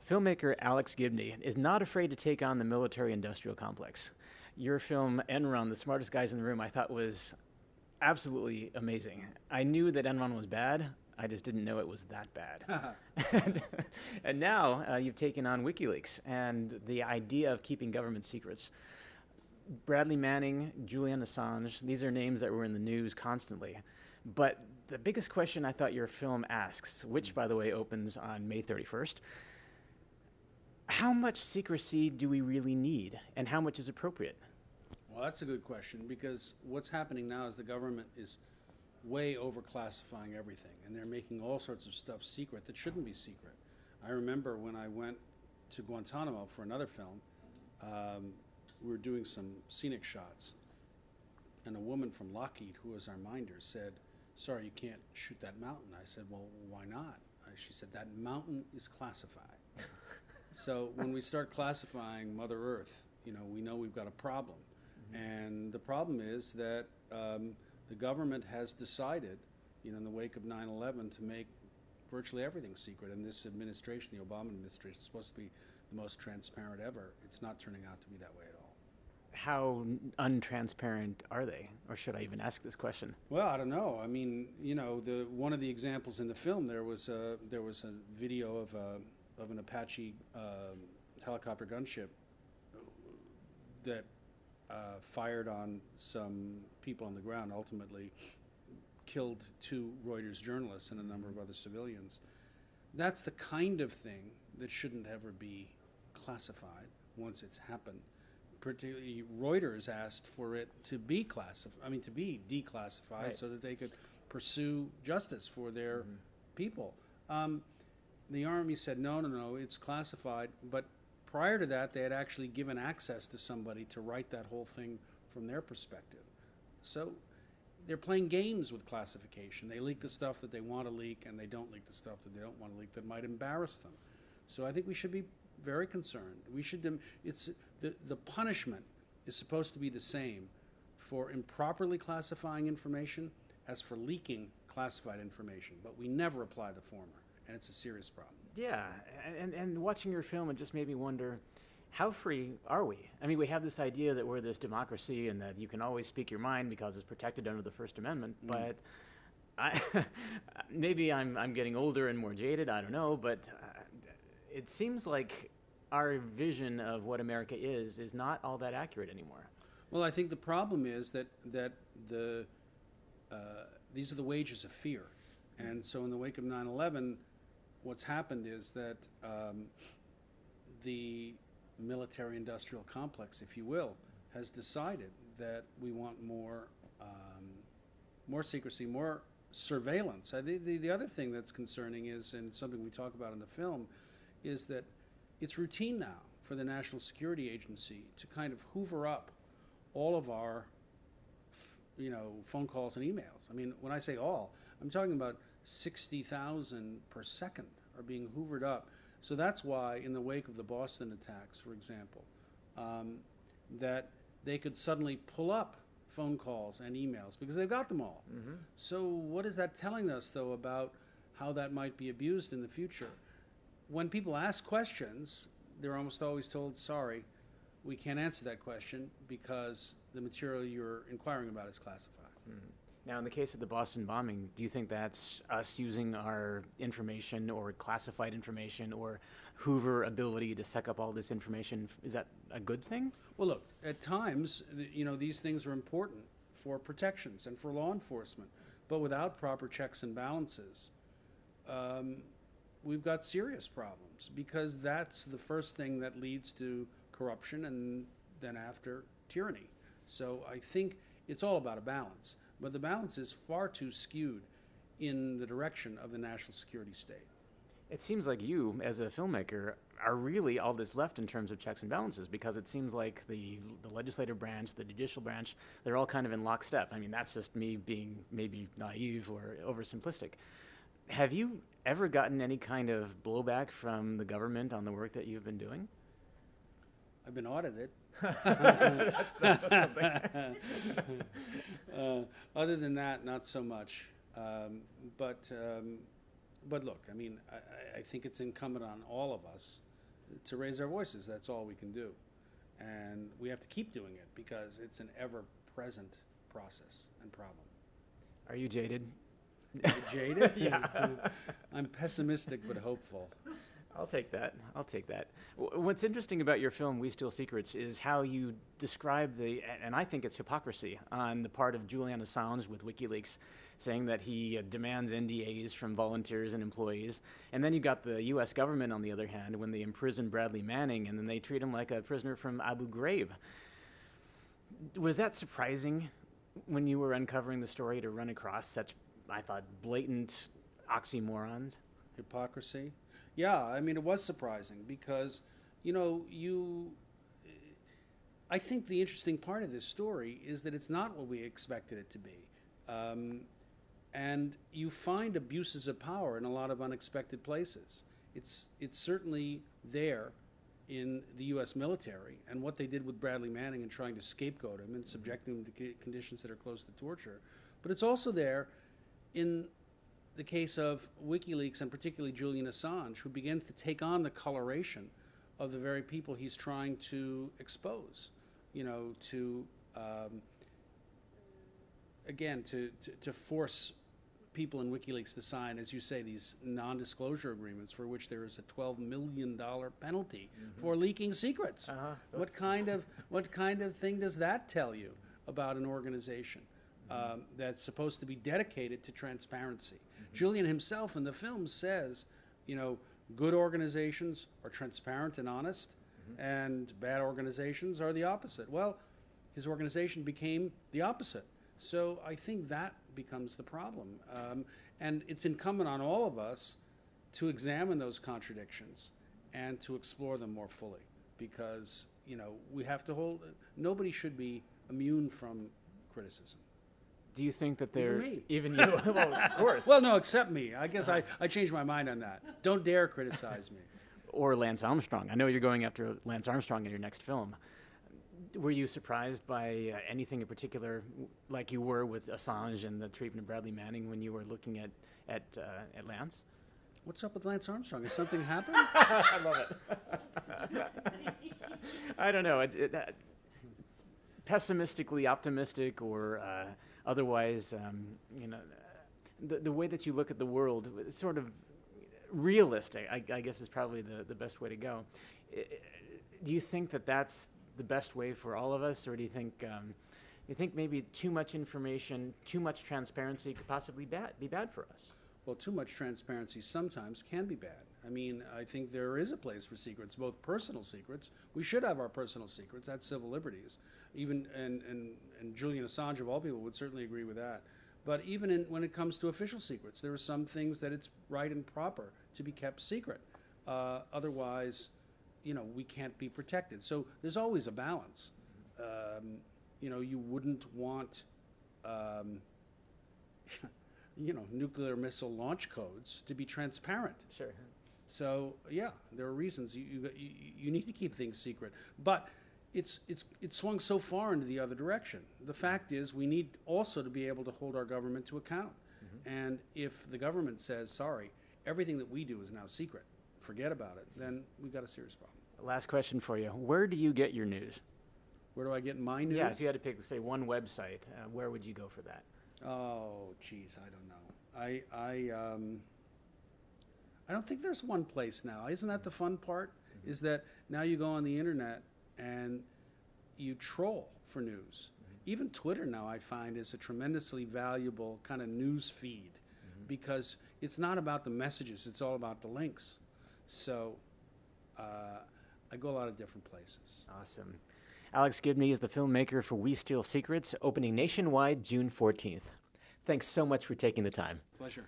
Filmmaker Alex Gibney is not afraid to take on the military-industrial complex. Your film, Enron, The Smartest Guys in the Room, I thought was absolutely amazing. I knew that Enron was bad. I just didn't know it was that bad. and now you've taken on WikiLeaks and the idea of keeping government secrets. Bradley Manning, Julian Assange, these are names that were in the news constantly. But the biggest question I thought your film asks, which, by the way, opens on May 31st, how much secrecy do we really need, and how much is appropriate? Well, that's a good question, because what's happening now is the government is way over-classifying everything, and they're making all sorts of stuff secret that shouldn't be secret. I remember when I went to Guantanamo for another film, we were doing some scenic shots, and a woman from Lockheed, who was our minder, said, "Sorry, you can't shoot that mountain." I said, "Well, why not?" She said, "That mountain is classified." So when we start classifying Mother Earth, we know we've got a problem. And the problem is that the government has decided, in the wake of 9/11, to make virtually everything secret. And this administration, the Obama administration, is supposed to be the most transparent ever. It's not turning out to be that way at all. How untransparent are they? Or should I even ask this question? Well, I don't know. I mean, one of the examples in the film, there was a video of an Apache helicopter gunship that fired on some people on the ground, ultimately killed 2 Reuters journalists and a number of other civilians. That's the kind of thing that shouldn't ever be classified once it's happened. Particularly, Reuters asked for it to be declassified, right, so that they could pursue justice for their people. The Army said, no, it's classified. But prior to that, they had actually given access to somebody to write that whole thing from their perspective. So they're playing games with classification. They leak the stuff that they want to leak, and they don't leak the stuff that they don't want to leak that might embarrass them. So I think we should be very concerned. We should. The punishment is supposed to be the same for improperly classifying information as for leaking classified information, but we never apply the former. And it's a serious problem. Yeah, and watching your film, it just made me wonder, how free are we? I mean, we have this idea that we're this democracy and that you can always speak your mind because it's protected under the First Amendment, but maybe I'm getting older and more jaded, I don't know, but it seems like our vision of what America is not all that accurate anymore. Well, I think the problem is that these are the wages of fear. And so in the wake of 9/11, what's happened is that the military-industrial complex, if you will, has decided that we want more secrecy, more surveillance. The other thing that's concerning is, and something we talk about in the film, is that it's routine now for the National Security Agency to kind of hoover up all of our phone calls and emails. I mean, when I say all, I'm talking about 60,000 per second are being hoovered up. So that's why, in the wake of the Boston attacks, for example, that they could suddenly pull up phone calls and emails because they've got them all. So what is that telling us, though, about how that might be abused in the future? When people ask questions, they're almost always told, sorry, we can't answer that question because the material you're inquiring about is classified. Now, in the case of the Boston bombing, do you think that's us using our information or classified information or Hoover ability to suck up all this information? Is that a good thing? Well, look, at times, these things are important for protections and for law enforcement, but without proper checks and balances, we've got serious problems, because that's the first thing that leads to corruption and then after tyranny. So I think it's all about a balance. But the balance is far too skewed in the direction of the national security state. It seems like you, as a filmmaker, are really all that's left in terms of checks and balances, because it seems like the legislative branch, the judicial branch, they're all kind of in lockstep. I mean, that's just me being maybe naive or oversimplistic. Have you ever gotten any kind of blowback from the government on the work that you've been doing? I've been audited. That's something. Other than that, not so much. But look, I mean, I think it's incumbent on all of us to raise our voices. That's all we can do. And we have to keep doing it because it's an ever-present process and problem. Are you jaded? Jaded? Yeah. I'm pessimistic but hopeful. I'll take that. I'll take that. What's interesting about your film, We Steal Secrets, is how you describe and I think it's hypocrisy on the part of Julian Assange with WikiLeaks, saying that he demands NDAs from volunteers and employees. And then you got the U.S. government, on the other hand, when they imprison Bradley Manning, and then they treat him like a prisoner from Abu Ghraib. Was that surprising when you were uncovering the story to run across such, I thought, blatant oxymorons? Hypocrisy? Yeah, I mean, it was surprising because, I think the interesting part of this story is that it's not what we expected it to be. And you find abuses of power in a lot of unexpected places. It's certainly there in the U.S. military, and what they did with Bradley Manning and trying to scapegoat him and subjecting him to conditions that are close to torture. But it's also there in the case of WikiLeaks, and particularly Julian Assange, who begins to take on the coloration of the very people he's trying to expose, to force people in WikiLeaks to sign, as you say, these non-disclosure agreements for which there is a $12 million penalty for leaking secrets. What kind of thing does that tell you about an organization that's supposed to be dedicated to transparency? Julian himself in the film says, good organizations are transparent and honest, and bad organizations are the opposite. Well, his organization became the opposite. So I think that becomes the problem. And it's incumbent on all of us to examine those contradictions and to explore them more fully, because, we have to nobody should be immune from criticism. Do you think that Even me. Even you? Well, of course. Well, no, except me. I guess I changed my mind on that. Don't dare criticize me. Or Lance Armstrong. I know you're going after Lance Armstrong in your next film. Were you surprised by anything in particular, like you were with Assange and the treatment of Bradley Manning when you were looking at Lance? What's up with Lance Armstrong? Has something happened? I love it. I don't know. Pessimistically optimistic, or otherwise, the way that you look at the world, it's sort of realistic, I guess, is probably the best way to go. Do you think that that's the best way for all of us, or do you think maybe too much information, too much transparency could possibly be bad for us? Well, too much transparency sometimes can be bad. I mean, I think there is a place for secrets, both personal secrets. We should have our personal secrets. That's civil liberties. Even and Julian Assange, of all people, would certainly agree with that. But even when it comes to official secrets, there are some things that it's right and proper to be kept secret. Otherwise, we can't be protected. So there's always a balance. You wouldn't want, nuclear missile launch codes to be transparent. Sure. So yeah, there are reasons you need to keep things secret. But it's swung so far into the other direction. The fact is, we need also to be able to hold our government to account. And if the government says, sorry, everything that we do is now secret, forget about it, then we've got a serious problem. Last question for you. Where do you get your news? Where do I get my news? Yeah, if you had to pick, say, one website, where would you go for that? Oh, geez, I don't know. I don't think there's one place now. Isn't that the fun part? Is that now you go on the internet and you troll for news. Even Twitter now, I find, is a tremendously valuable kind of news feed, because it's not about the messages, it's all about the links. So I go a lot of different places. Awesome. Alex Gibney is the filmmaker for We Steal Secrets, opening nationwide June 14th. Thanks so much for taking the time. Pleasure.